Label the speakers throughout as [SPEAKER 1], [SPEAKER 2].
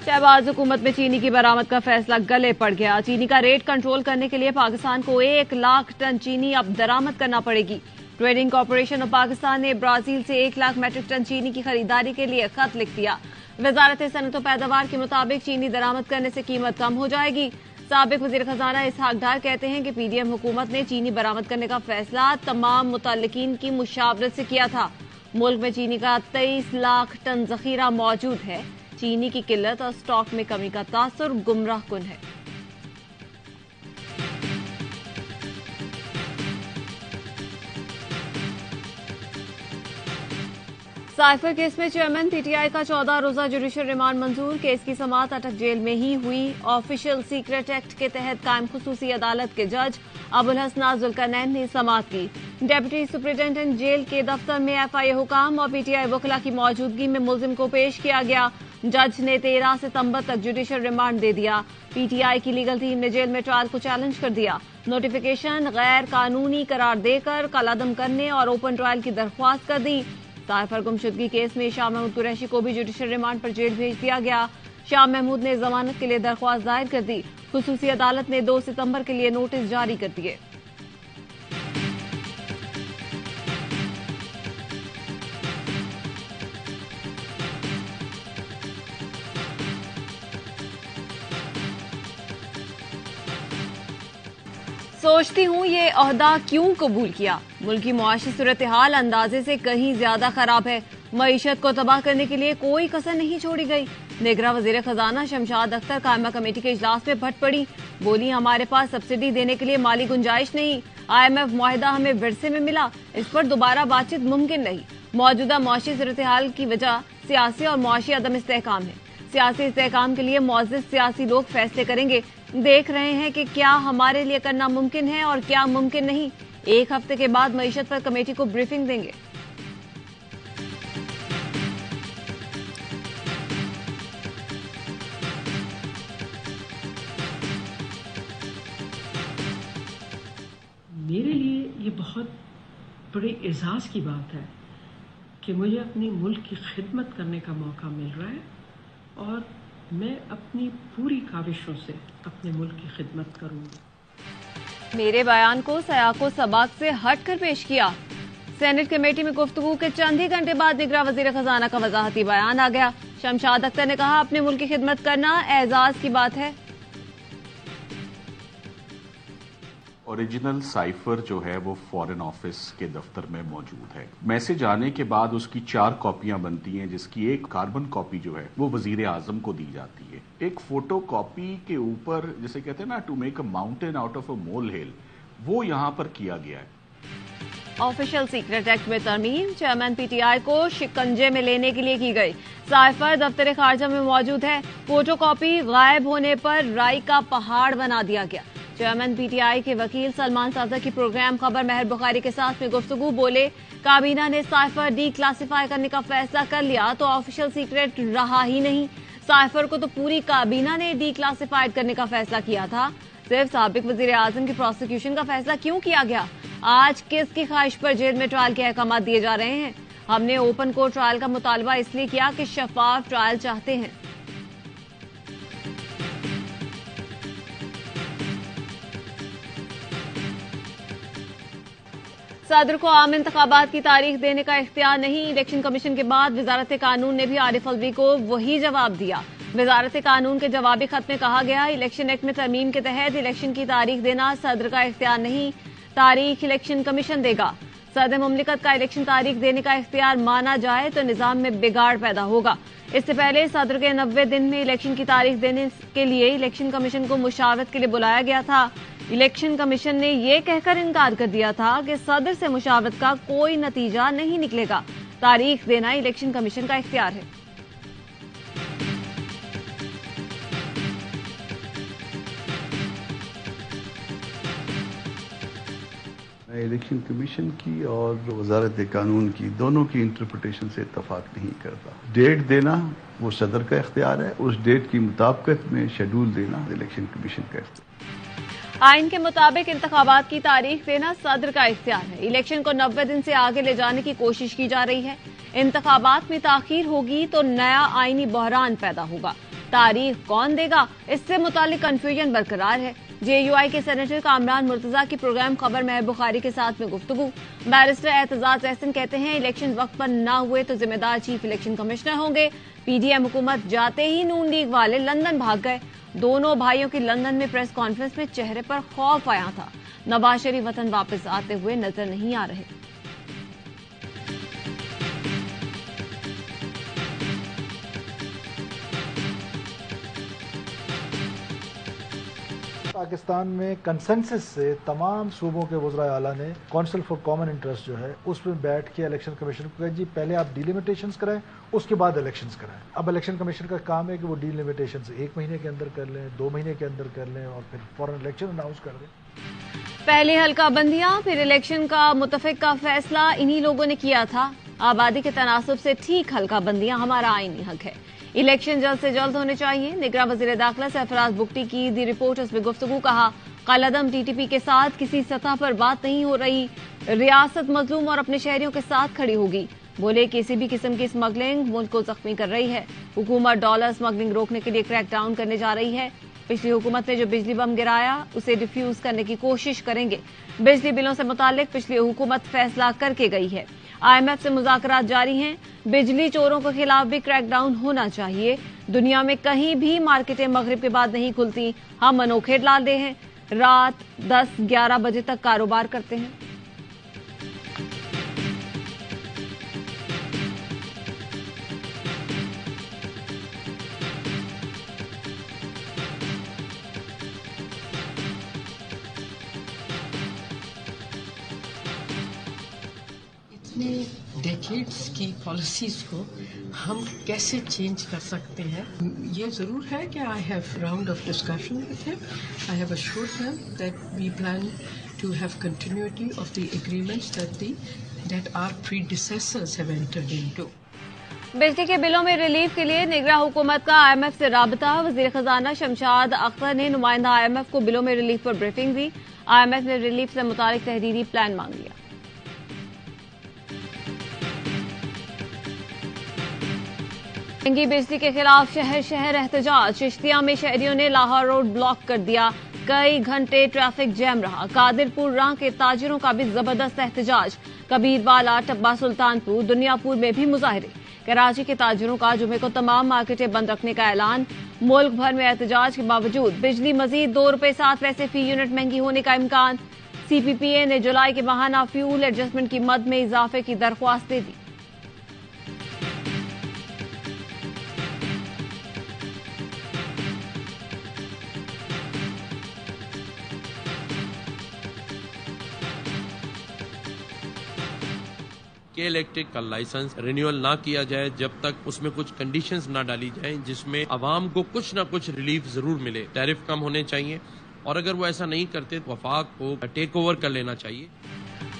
[SPEAKER 1] शहबाज हुकूमत में चीनी की बरामद का फैसला गले पड़ गया। चीनी का रेट कंट्रोल करने के लिए पाकिस्तान को 1 लाख टन चीनी अब दरामद करना पड़ेगी। ट्रेडिंग कॉरपोरेशन ऑफ पाकिस्तान ने ब्राजील से 1 लाख मीट्रिक टन चीनी की खरीदारी के लिए खत लिख दिया। वजारत सनअत व पैदावार के मुताबिक चीनी दरामद करने से कीमत कम हो जाएगी। साबिक वजीर खजाना इसहाक डार कहते हैं कि पीडीएम हुकूमत ने चीनी बरामद करने का फैसला तमाम मुतल्लिकीन की मुशावरत से किया था। मुल्क में चीनी का 23 लाख टन जखीरा मौजूद है। चीनी की किल्लत और स्टॉक में कमी का तासुर गुमराह कुन है। साइफर केस में चेयरमैन पीटीआई का 14 रोजा जुडिशल रिमांड मंजूर। केस की समाअत अटक जेल में ही हुई। ऑफिशियल सीक्रेट एक्ट के तहत कायम खुसूसी अदालत के जज अबुल हसना जुल्करनैन ने समाअत की। डेप्यूटी सुपरिटेंडेंट जेल के दफ्तर में एफआईए हुकाम और पीटीआई वकला की मौजूदगी में मुल्जिम को पेश किया गया। जज ने 13 सितंबर तक जुडिशल रिमांड दे दिया। पीटीआई की लीगल टीम ने जेल में ट्रायल को चैलेंज कर दिया। नोटिफिकेशन गैर कानूनी करार देकर कलअदम करने और ओपन ट्रायल की दरख्वास्त कर दी। साइफर गुमशुदगी केस में शाह महमूद कुरैशी को भी जुडिशल रिमांड पर जेल भेज दिया गया। शाह महमूद ने जमानत के लिए दरख्वास्त दायर कर दी। खुसूसी अदालत ने 2 सितंबर के लिए नोटिस जारी कर दिए। सोचती हूँ ये ओहदा क्यों कबूल किया। मुल्क की मुआशी सूरत हाल अंदाजे से कहीं ज्यादा खराब है। मईशत को तबाह करने के लिए कोई कसर नहीं छोड़ी गई। निगरां वजीर खजाना शमशाद अख्तर कायमा कमेटी के इजलास में भट पड़ी। बोली, हमारे पास सब्सिडी देने के लिए माली गुंजाइश नहीं। IMF मुआहिदा हमें विरसे में मिला, इस पर दोबारा बातचीत मुमकिन नहीं। मौजूदा मुआशी सूरत हाल की वजह सियासी और मुआशी अदम इस्तेहकाम है। सियासी इस्तेहकाम के लिए मुअज़्ज़िज़ सियासी लोग फैसले करेंगे। देख रहे हैं कि क्या हमारे लिए करना मुमकिन है और क्या मुमकिन नहीं। 1 हफ्ते के बाद मईशत पर कमेटी को ब्रीफिंग देंगे।
[SPEAKER 2] मेरे लिए ये बहुत बड़े एजाज की बात है कि मुझे अपने मुल्क की खिदमत करने का मौका मिल रहा है और मैं अपनी पूरी काविशों से अपने मुल्क की खिदमत करूंगी।
[SPEAKER 1] मेरे बयान को सयाको सबाक से हटकर पेश किया। सेनेट कमेटी में गुफ्तगू के चंद ही घंटे बाद निगरां वजीर खजाना का वजाहती बयान आ गया। शमशाद अख्तर ने कहा, अपने मुल्क की खिदमत करना एजाज की बात है।
[SPEAKER 3] ओरिजिनल साइफर जो है वो फॉरेन ऑफिस के दफ्तर में मौजूद है। मैसेज आने के बाद उसकी 4 कॉपियां बनती हैं, जिसकी एक कार्बन कॉपी जो है वो वजीर आजम को दी जाती है। एक फोटो कॉपी के ऊपर, जैसे कहते हैं ना, to make a mountain out of a molehill, वो यहाँ पर किया गया है।
[SPEAKER 1] ऑफिशियल सीक्रेट एक्ट में तरमीम चेयरमैन पीटीआई को शिकंजे में लेने के लिए की गई। साइफर दफ्तर खारजा में मौजूद है। फोटो कॉपी गायब होने पर राय का पहाड़ बना दिया गया। चेयरमैन पीटीआई के वकील सलमान साजा की प्रोग्राम खबर महर बुखारी के साथ में गुफ्तगू बोले, काबीना ने साइफर डी क्लासिफाई करने का फैसला कर लिया तो ऑफिशियल सीक्रेट रहा ही नहीं। साइफर को तो पूरी काबीना ने डी क्लासिफाइड करने का फैसला किया था। सिर्फ साबिक वजीर आजम की प्रोसिक्यूशन का फैसला क्यों किया गया? आज किसकी ख्वाहिश पर जेल में ट्रायल के अहकाम दिए जा रहे हैं? हमने ओपन कोर्ट ट्रायल का मुतालबा इसलिए किया कि शफाफ ट्रायल चाहते हैं। सदर को आम इंतखाबात की तारीख देने का इख्तियार नहीं। इलेक्शन कमीशन के बाद वजारत कानून ने भी आरिफ अलवी को वही जवाब दिया। वजारत कानून के जवाबी खत में कहा गया, इलेक्शन एक्ट में तरमीम के तहत इलेक्शन की तारीख देना सदर का इख्तियार नहीं, तारीख इलेक्शन कमीशन देगा। सदर मुमलिकत का इलेक्शन तारीख देने का इख्तियार माना जाए तो निजाम में बिगाड़ पैदा होगा। इससे पहले सदर के 90 दिन में इलेक्शन की तारीख देने के लिए इलेक्शन कमीशन को मुशावरत के लिए बुलाया गया था। इलेक्शन कमीशन ने यह कहकर इनकार कर दिया था कि सदर से मुशावरत का कोई नतीजा नहीं निकलेगा। तारीख देना इलेक्शन कमीशन का इख्तियार है।
[SPEAKER 4] मैं इलेक्शन कमीशन की और वजारत कानून की दोनों की इंटरप्रिटेशन से इत्तफाक नहीं करता। डेट देना वो सदर का इख्तियार है, उस डेट की मुताबिकत में शेड्यूल देना इलेक्शन कमीशन का इख्तियार।
[SPEAKER 1] आइन के मुताबिक इंतखाबात की तारीख देना सदर का इख्तियार है। इलेक्शन को 90 दिन से आगे ले जाने की कोशिश की जा रही है। इंतखाबात में ताखीर होगी तो नया आईनी बहरान पैदा होगा। तारीख कौन देगा, इससे मुतालिक कंफ्यूजन बरकरार है। जेयूआई के सेनेटर कामरान मुर्तजा की प्रोग्राम खबर महर बुखारी के साथ में गुफ्तगू। बैरिस्टर एतजाज एहसन कहते हैं इलेक्शन वक्त पर न हुए तो जिम्मेदार चीफ इलेक्शन कमिश्नर होंगे। पीडीएम हुकूमत जाते ही नून लीग वाले लंदन भाग गए। दोनों भाइयों की लंदन में प्रेस कॉन्फ्रेंस में चेहरे पर खौफ आया था। नवाज शरीफ वतन वापस आते हुए नजर नहीं आ रहे।
[SPEAKER 5] पाकिस्तान में कंसेंसस से तमाम सूबों के वज़रा आला ने काउंसिल फॉर कॉमन इंटरेस्ट जो है उसमें बैठ के इलेक्शन कमीशन को कहा जी पहले आप डिलिमिटेशंस कराएं, उसके बाद इलेक्शंस कराएं। अब इलेक्शन कमीशन का काम है कि वो डिलिमिटेशंस 1 महीने के अंदर कर लें, 2 महीने के अंदर कर लें और फिर फौरन इलेक्शन अनाउंस कर दें।
[SPEAKER 1] पहली हल्का बंदियां फिर इलेक्शन का मुतफिक का फैसला इन्हीं लोगों ने किया था। आबादी के तनासुब से ठीक हल्का बंदियां हमारा आईनी हक है। इलेक्शन जल्द से जल्द होने चाहिए। निगरान वजीर दाखिला सरफराज बुगटी की दी रिपोर्टर्स में गुफ्तगू। कहा कालादम टीटीपी के साथ किसी सतह पर बात नहीं हो रही। रियासत मजलूम और अपने शहरियों के साथ खड़ी होगी। बोले किसी भी किस्म की स्मगलिंग मुल्क को जख्मी कर रही है। हुकूमत डॉलर स्मगलिंग रोकने के लिए क्रैकडाउन करने जा रही है। पिछली हुकूमत ने जो बिजली बम गिराया उसे डिफ्यूज करने की कोशिश करेंगे। बिजली बिलों से मुतालिक पिछली हुकूमत फैसला करके गई है। IMF से मुज़ाकरात जारी हैं। बिजली चोरों के खिलाफ भी क्रैकडाउन होना चाहिए। दुनिया में कहीं भी मार्केटें मगरिब के बाद नहीं खुलती। हम अनोखे डालते हैं, रात 10-11 बजे तक कारोबार करते हैं।
[SPEAKER 2] डेकेड्स की पॉलिसीज को हम कैसे चेंज कर सकते हैं। ये ज़रूर है कि I have round of discussion with him. I have assured him that we plan to have continuity of the agreements that our predecessors have entered into.
[SPEAKER 1] बिजली के बिलों में रिलीफ के लिए निगरान हुकूमत का IMF से राबता। वजीर खजाना शमशाद अख्तर ने नुमाइंदा IMF को बिलों में रिलीफ पर ब्रीफिंग दी। IMF ने रिलीफ से मुतालिक तहरीरी प्लान मांग लिया। महंगी बिजली के खिलाफ शहर शहर एहतजाज। चिश्तिया में शहरियों ने लाहौर रोड ब्लॉक कर दिया। कई घंटे ट्रैफिक जैम रहा। कादिरपुर राह के ताजिरों का भी जबरदस्त एहतजाज। कबीरवाला, टब्बा सुल्तानपुर, दुनियापुर में भी मुजाहरे। कराची के ताजिरों का जुमे को तमाम मार्केटें बंद रखने का ऐलान। मुल्क भर में एहतजाज के बावजूद बिजली मजीद ₹2.07 फी यूनिट महंगी होने का इम्कान। CPPA ने जुलाई के माहाना फ्यूल एडजस्टमेंट की मद में इजाफे की दरख्वास्त दे दी।
[SPEAKER 6] के इलेक्ट्रिक का लाइसेंस रिन्यूअल ना किया जाए जब तक उसमें कुछ कंडीशंस ना डाली जाए जिसमें आवाम को कुछ ना कुछ रिलीफ जरूर मिले। टैरिफ कम होने चाहिए और अगर वो ऐसा नहीं करते तो वफाक को टेक ओवर कर लेना चाहिए।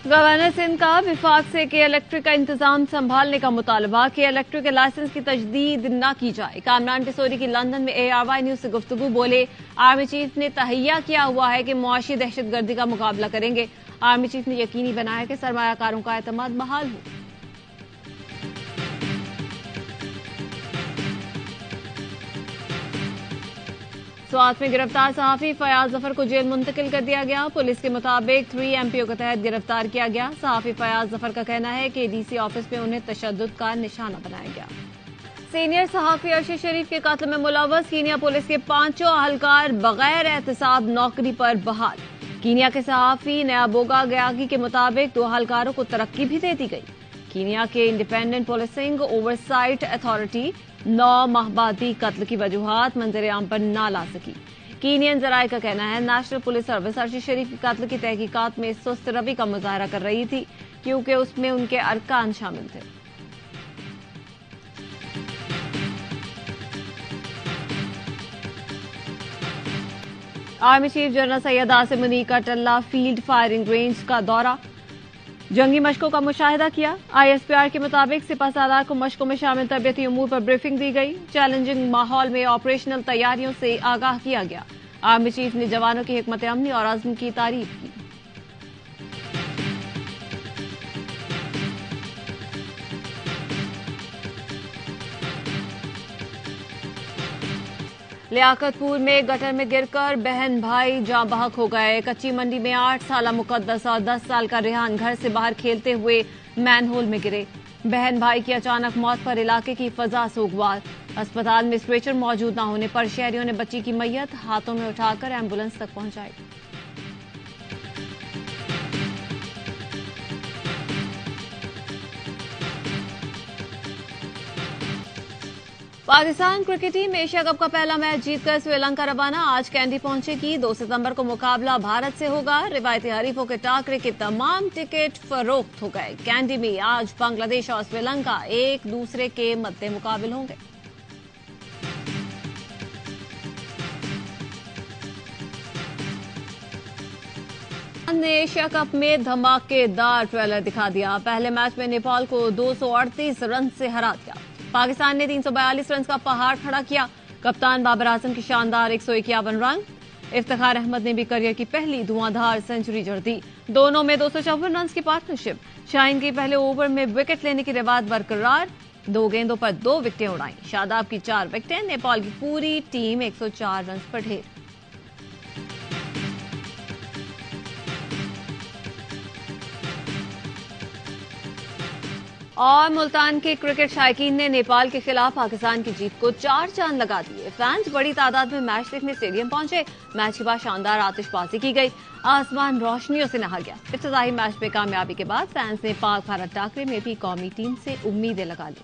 [SPEAKER 1] गवर्नर सिंध का विफाक से के इलेक्ट्रिक का इंतजाम संभालने का मुतालबा। के इलेक्ट्रिक के लाइसेंस की तजदीद न की जाए। कामरान टिसोरी की लंदन में ARY न्यूज से गुफ्तगू। बोले आर्मी चीफ ने तहैया किया हुआ है कि मुआशी दहशतगर्दी का मुकाबला करेंगे। आर्मी चीफ ने यकीनी बनाया कि सरमायाकारों का एतमाद बहाल हो। स्वात में गिरफ्तार सहाफी फयाज जफर को जेल मुंतकिल कर दिया गया। पुलिस के मुताबिक 3 MPO के तहत गिरफ्तार किया गया। सहाफी फयाज जफर का कहना है कि DC ऑफिस में उन्हें तशद्दुद का निशाना बनाया गया। सीनियर सहाफी अर्शी शरीफ के कत्ल में मुलव्वस कीनिया पुलिस के 5 अहलकार बगैर एहतसाब नौकरी पर बहाल। कीनिया के सहाफी नयाबोगा गयागी के मुताबिक 2 अहलकारों को तरक्की भी दे दी गई। कीनिया के इंडिपेंडेंट पुलिसिंग ओवरसाइट अथॉरिटी 9 माह बाद भी कत्ल की वजूहात मंजर-ए-आम पर न ला सकी। कीनियन जराये का कहना है नेशनल पुलिस सर्विस अर्शी शरीफ के कत्ल की तहकीकात में सुस्त रवि का मुजाहरा कर रही थी क्योंकि उसमें उनके अरकान शामिल थे। Army chief general Syed Asim Munir का टल्ला फील्ड फायरिंग रेंज का दौरा। जंगी मशकों का मुशाहिदा किया। ISPR के मुताबिक सिपह सालार को मशकों में शामिल तबियती उमूर पर ब्रीफिंग दी गई। चैलेंजिंग माहौल में ऑपरेशनल तैयारियों से आगाह किया गया। आर्मी चीफ ने जवानों की हिकमत अमली और अज़्म की तारीफ की। लियाकतपुर में गटर में गिरकर बहन भाई जाँ बहक हो गए। कच्ची मंडी में 8 साल मुकद्दस और 10 साल का रेहान घर से बाहर खेलते हुए मैनहोल में गिरे। बहन भाई की अचानक मौत पर इलाके की फजा सोगवार। अस्पताल में स्ट्रेचर मौजूद न होने पर शहरियों ने बच्ची की मैयत हाथों में उठाकर एम्बुलेंस तक पहुंचाई। Pakistan cricket team Asia cup का पहला मैच जीतकर श्रीलंका रवाना। आज कैंडी पहुंचेगी। 2 सितंबर को मुकाबला भारत से होगा। रिवायती हरीफों के टाकरे के तमाम टिकट फरोख्त हो गए। कैंडी में आज बांग्लादेश और श्रीलंका एक दूसरे के मद्दे मुकाबिल होंगे। ने एशिया कप में धमाकेदार ट्रेलर दिखा दिया। पहले मैच में नेपाल को 238 रन से हरा दिया। पाकिस्तान ने 342 रन का पहाड़ खड़ा किया। कप्तान बाबर आजम की शानदार 151 रन। इफ्तिखार अहमद ने भी करियर की पहली धुआंधार सेंचुरी जड़ दी। दोनों में 254 रन की पार्टनरशिप। शाहीन की पहले ओवर में विकेट लेने की रिवाज बरकरार। 2 गेंदों पर 2 विकेटें उड़ाई। शादाब की 4 विकेटें। नेपाल की पूरी टीम 104 रन पर ढेर। और मुल्तान के क्रिकेट शायकीन ने नेपाल के खिलाफ पाकिस्तान की जीत को 4 चांद लगा दिए। फैंस बड़ी तादाद में मैच देखने स्टेडियम पहुंचे। मैच के बाद शानदार आतिशबाजी की गई। आसमान रोशनियों से नहा गया। इब्तिदाई मैच में कामयाबी के बाद फैंस ने पाक भारत टाकरे में भी कौमी टीम से उम्मीदें लगा ली।